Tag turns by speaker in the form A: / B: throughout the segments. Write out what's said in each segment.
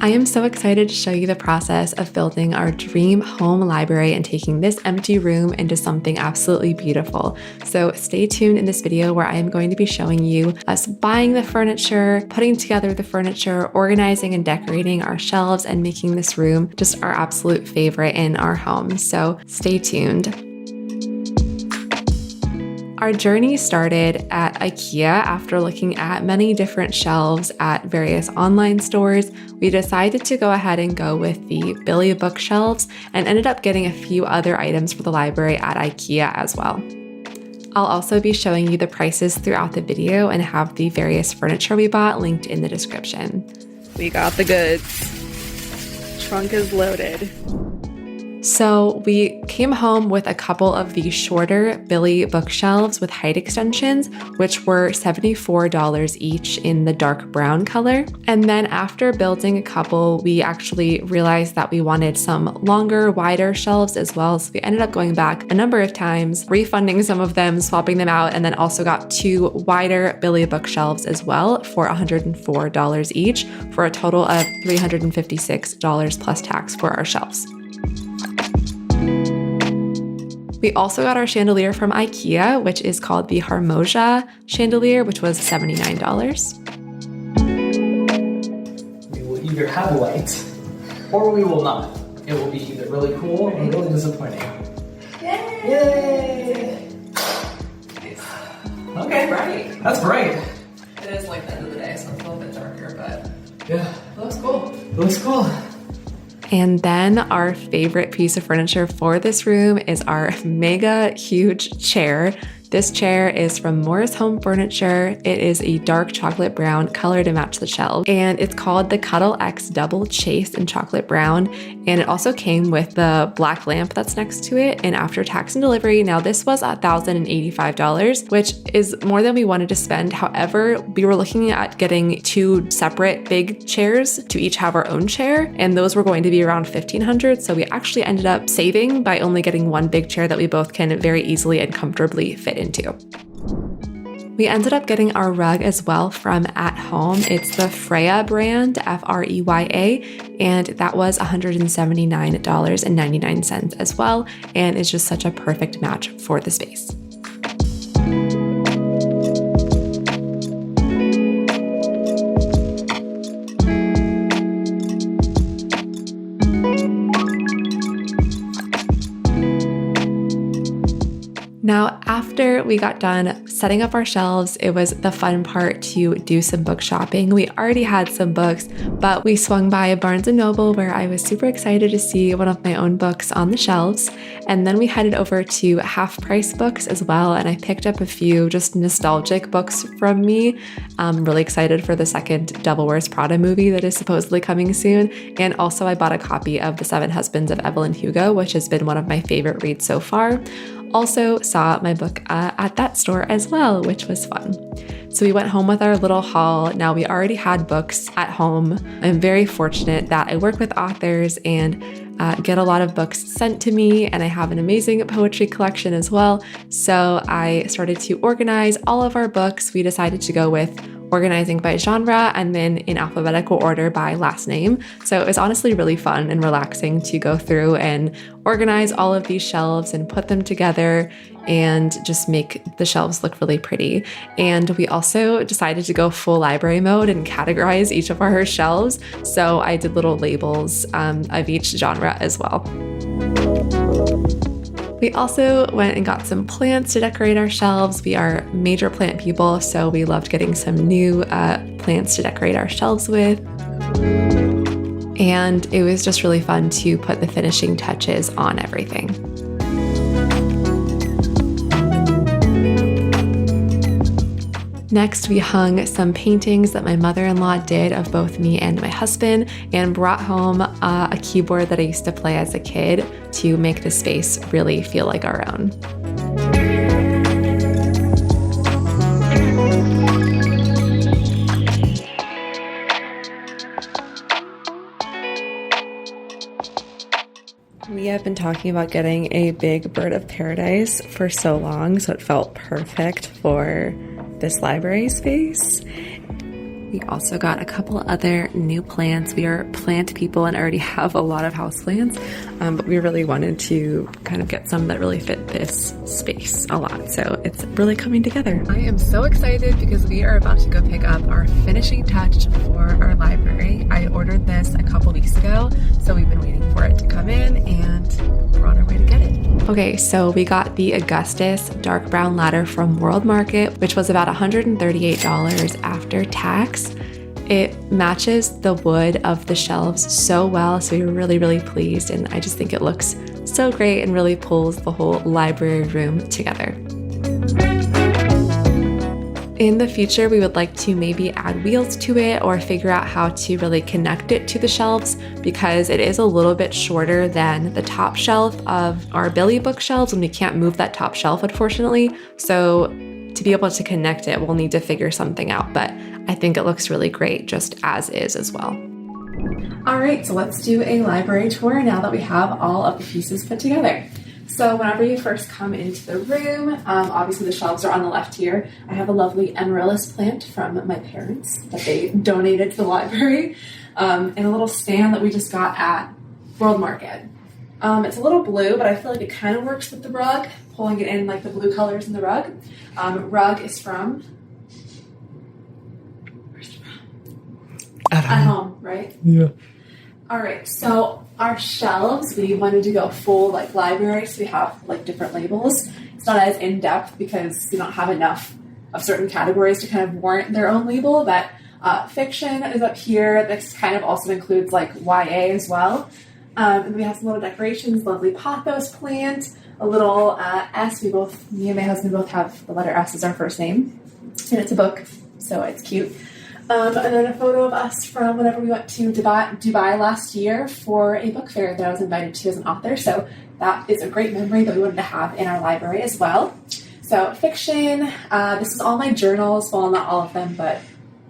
A: I am so excited to show you the process of building our dream home library and taking this empty room into something absolutely beautiful. So stay tuned in this video where I am going to be showing you us buying the furniture, putting together the furniture, organizing and decorating our shelves, and making this room just our absolute favorite in our home. So stay tuned. Our journey started at Ikea after looking at many different shelves at various online stores. We decided to go ahead and go with the Billy bookshelves and ended up getting a few other items for the library at Ikea as well. I'll also be showing you the prices throughout the video and have the various furniture we bought linked in the description. We got the goods. Trunk is loaded. So we came home with a couple of the shorter Billy bookshelves with height extensions, which were $74 each in the dark brown color. And then after building a couple, we actually realized that we wanted some longer, wider shelves as well. So we ended up going back a number of times, refunding some of them, swapping them out, and then also got two wider Billy bookshelves as well for $104 each, for a total of $356 plus tax for our shelves. We also got our chandelier from Ikea, which is called the Harmonia chandelier, which was $79.
B: We will either have light or we will not. It will be either really cool or really disappointing. Yay!
C: Nice.
B: Okay,
C: Bright.
B: that's bright.
C: It is like the end of the day, so it's a little bit darker, but
B: Yeah,
C: it looks cool.
B: it looks cool.
A: And then our favorite piece of furniture for this room is our mega huge chair. This chair is from Morris Home Furniture. It is a dark chocolate brown color to match the shelf. And it's called the Cuddle X Double Chase in chocolate brown. And it also came with the black lamp that's next to it. And after tax and delivery, now this was $1,085, which is more than we wanted to spend. However, we were looking at getting two separate big chairs to each have our own chair. And those were going to be around $1,500. So we actually ended up saving by only getting one big chair that we both can very easily and comfortably fit into. We ended up getting our rug as well from At Home. It's the Freya brand, Freya, and that was $179.99 as well, and it's just such a perfect match for the space. Now, after we got done setting up our shelves, it was the fun part to do some book shopping. We already had some books, but we swung by a Barnes & Noble where I was super excited to see one of my own books on the shelves. And then we headed over to Half Price Books as well, and I picked up a few just nostalgic books from me. I'm really excited for the second Devil Wears Prada movie that is supposedly coming soon. And also I bought a copy of The Seven Husbands of Evelyn Hugo, which has been one of my favorite reads so far. Also saw my book at that store as well, which was fun. So we went home with our little haul. Now we already had books at home. I'm very fortunate that I work with authors and get a lot of books sent to me, and I have an amazing poetry collection as well. So I started to organize all of our books. We decided to go with organizing by genre and then in alphabetical order by last name. So it was honestly really fun and relaxing to go through and organize all of these shelves and put them together and just make the shelves look really pretty. And we also decided to go full library mode and categorize each of our shelves. So I did little labels of each genre as well. We also went and got some plants to decorate our shelves. We are major plant people, so we loved getting some new plants to decorate our shelves with. And it was just really fun to put the finishing touches on everything. Next, we hung some paintings that my mother-in-law did of both me and my husband, and brought home a keyboard that I used to play as a kid to make the space really feel like our own. We have been talking about getting a big bird of paradise for so long, so it felt perfect for this library space. We also got a couple other new plants. We are plant people and already have a lot of houseplants, but we really wanted to kind of get some that really fit this space a lot. So it's really coming together. I am so excited because we are about to go pick up our finishing touch for our library. I ordered this a couple weeks ago, so we've been waiting for it to come in and we're on our way to get it. Okay, so we got the Augustus dark brown ladder from World Market, which was about $138 after tax. It matches the wood of the shelves so well, so we were really, really pleased, and I just think it looks so great and really pulls the whole library room together. In the future, we would like to maybe add wheels to it or figure out how to really connect it to the shelves, because it is a little bit shorter than the top shelf of our Billy bookshelves, and we can't move that top shelf, unfortunately. So to be able to connect it, we'll need to figure something out, but I think it looks really great just as is as well. All right, so let's do a library tour now that we have all of the pieces put together. So whenever you first come into the room, obviously the shelves are on the left here. I have a lovely amaryllis plant from my parents that they donated to the library, and a little stand that we just got at World Market. It's a little blue, but I feel like it kind of works with the rug, pulling it in like the blue colors in the rug. Rug is from, where's it from? At home, right?
B: Yeah.
A: All right, so our shelves, we wanted to go full like library, so we have like different labels. It's not as in-depth because we don't have enough of certain categories to kind of warrant their own label, but fiction is up here. This kind of also includes like YA as well. And we have some little decorations, lovely pothos plant, a little S. Me and my husband both have the letter S as our first name, and it's a book, so it's cute. And then a photo of us from whenever we went to Dubai last year for a book fair that I was invited to as an author. So that is a great memory that we wanted to have in our library as well. So fiction, this is all my journals, well, not all of them, but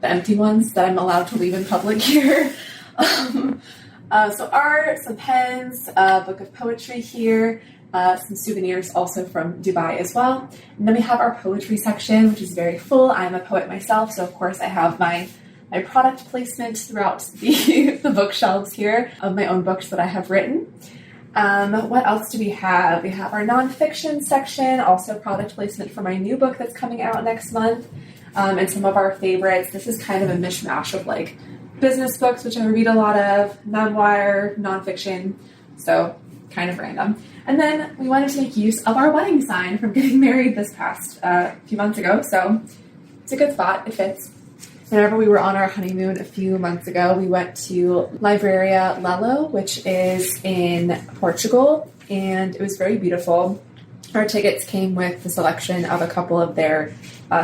A: the empty ones that I'm allowed to leave in public here. So art, some pens, a book of poetry here, some souvenirs also from Dubai as well. And then we have our poetry section, which is very full. I'm a poet myself, so of course I have my product placement throughout the bookshelves here of my own books that I have written. What else do we have? We have our nonfiction section, also product placement for my new book that's coming out next month, and some of our favorites. This is kind of a mishmash of like business books, which I read a lot of, memoir, nonfiction, so kind of random. And then we wanted to make use of our wedding sign from getting married this past few months ago, so it's a good spot, it fits. Whenever we were on our honeymoon a few months ago, we went to Livraria Lelo, which is in Portugal, and it was very beautiful. Our tickets came with the selection of a couple of their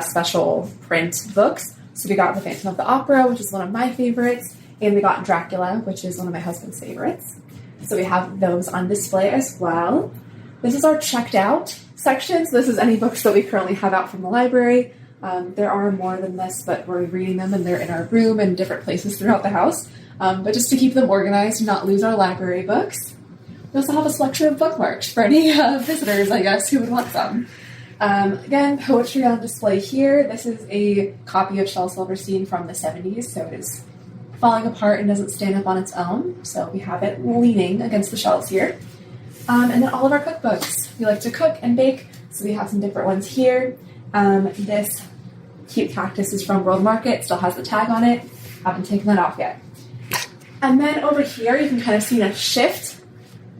A: special print books. So we got The Phantom of the Opera, which is one of my favorites, and we got Dracula, which is one of my husband's favorites. So we have those on display as well. This is our checked out section. So this is any books that we currently have out from the library. There are more than this, but we're reading them and they're in our room and different places throughout the house. But just to keep them organized and not lose our library books. We also have a selection of bookmarks for any visitors, I guess, who would want some. Again, poetry on display here. This is a copy of Shel Silverstein from the 70s, so it is falling apart and doesn't stand up on its own. So we have it leaning against the shelves here. And then all of our cookbooks. We like to cook and bake, so we have some different ones here. This cute cactus is from World Market, still has the tag on it. Haven't taken that off yet. And then over here, you can kind of see a shift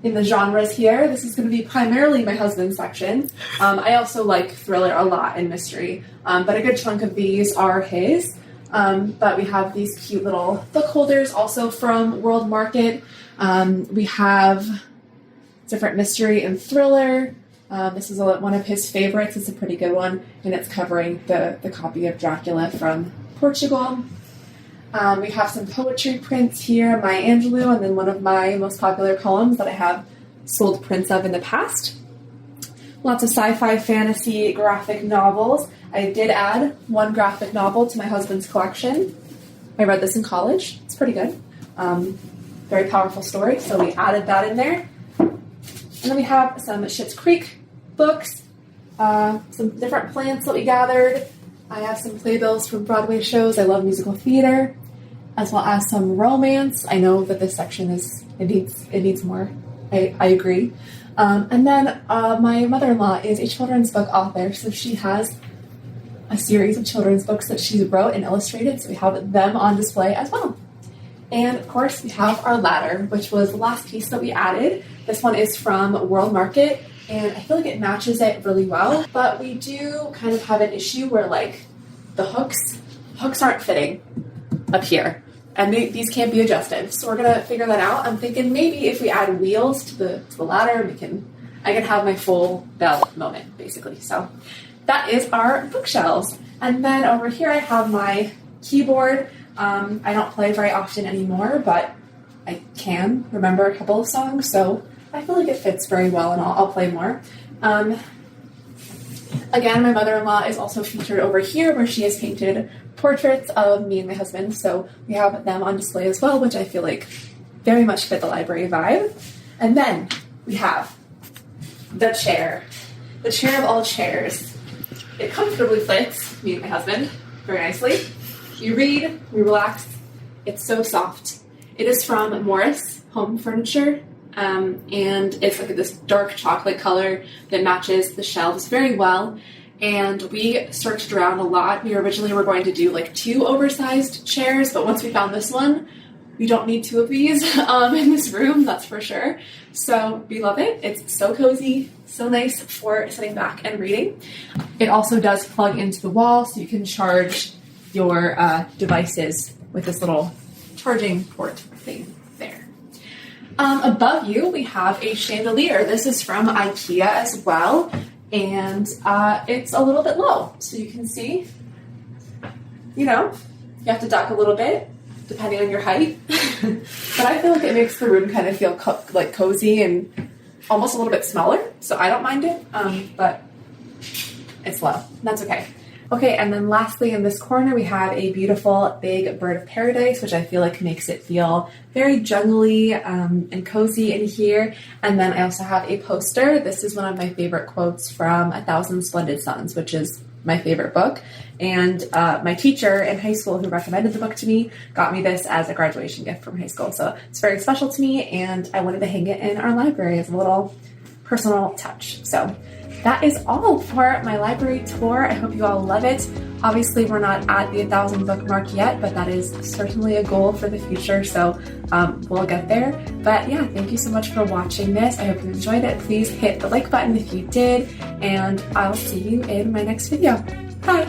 A: in the genres here. This is going to be primarily my husband's section. I also like thriller a lot and mystery, but a good chunk of these are his. But we have these cute little book holders also from World Market. We have different mystery and thriller. This is one of his favorites. It's a pretty good one, and it's covering the copy of Dracula from Portugal. We have some poetry prints here, Maya Angelou, and then one of my most popular poems that I have sold prints of in the past. Lots of sci-fi, fantasy, graphic novels. I did add one graphic novel to my husband's collection. I read this in college. It's pretty good. Very powerful story, so we added that in there. And then we have some Schitt's Creek books, some different plants that we gathered, I have some playbills from Broadway shows. I love musical theater, as well as some romance. I know that this section it needs more. I agree. And then my mother-in-law is a children's book author, so she has a series of children's books that she wrote and illustrated, so we have them on display as well. And of course, we have our ladder, which was the last piece that we added. This one is from World Market, and I feel like it matches it really well, but we do kind of have an issue where like the hooks aren't fitting up here, and these can't be adjusted. So we're gonna figure that out. I'm thinking maybe if we add wheels to the ladder, I can have my full bell moment, basically. So that is our bookshelves. And then over here I have my keyboard. I don't play very often anymore, but I can remember a couple of songs, so I feel like it fits very well, and I'll play more. Again, my mother-in-law is also featured over here, where she has painted portraits of me and my husband, so we have them on display as well, which I feel like very much fit the library vibe. And then we have the chair of all chairs. It comfortably fits me and my husband very nicely. You read, you relax. It's so soft. It is from Morris Home Furniture, and it's like this dark chocolate color that matches the shelves very well. And we searched around a lot. We originally were going to do like 2 oversized chairs, but once we found this one, we don't need 2 of these in this room, that's for sure. So we love it. It's so cozy, so nice for sitting back and reading. It also does plug into the wall, so you can charge your devices with this little charging port thing there. Above you, we have a chandelier. This is from Ikea as well, and it's a little bit low, so you can see, you have to duck a little bit depending on your height. But I feel like it makes the room kind of feel like cozy and almost a little bit smaller, so I don't mind it, but it's low. That's okay. Okay, and then lastly in this corner we have a beautiful big bird of paradise, which I feel like makes it feel very jungly and cozy in here. And then I also have a poster. This is one of my favorite quotes from A Thousand Splendid Suns, which is my favorite book. And my teacher in high school who recommended the book to me got me this as a graduation gift from high school. So it's very special to me, and I wanted to hang it in our library as a little personal touch. So that is all for my library tour. I hope you all love it. Obviously, we're not at the 1,000 book mark yet, but that is certainly a goal for the future, so we'll get there. But yeah, thank you so much for watching this. I hope you enjoyed it. Please hit the like button if you did, and I'll see you in my next video. Bye!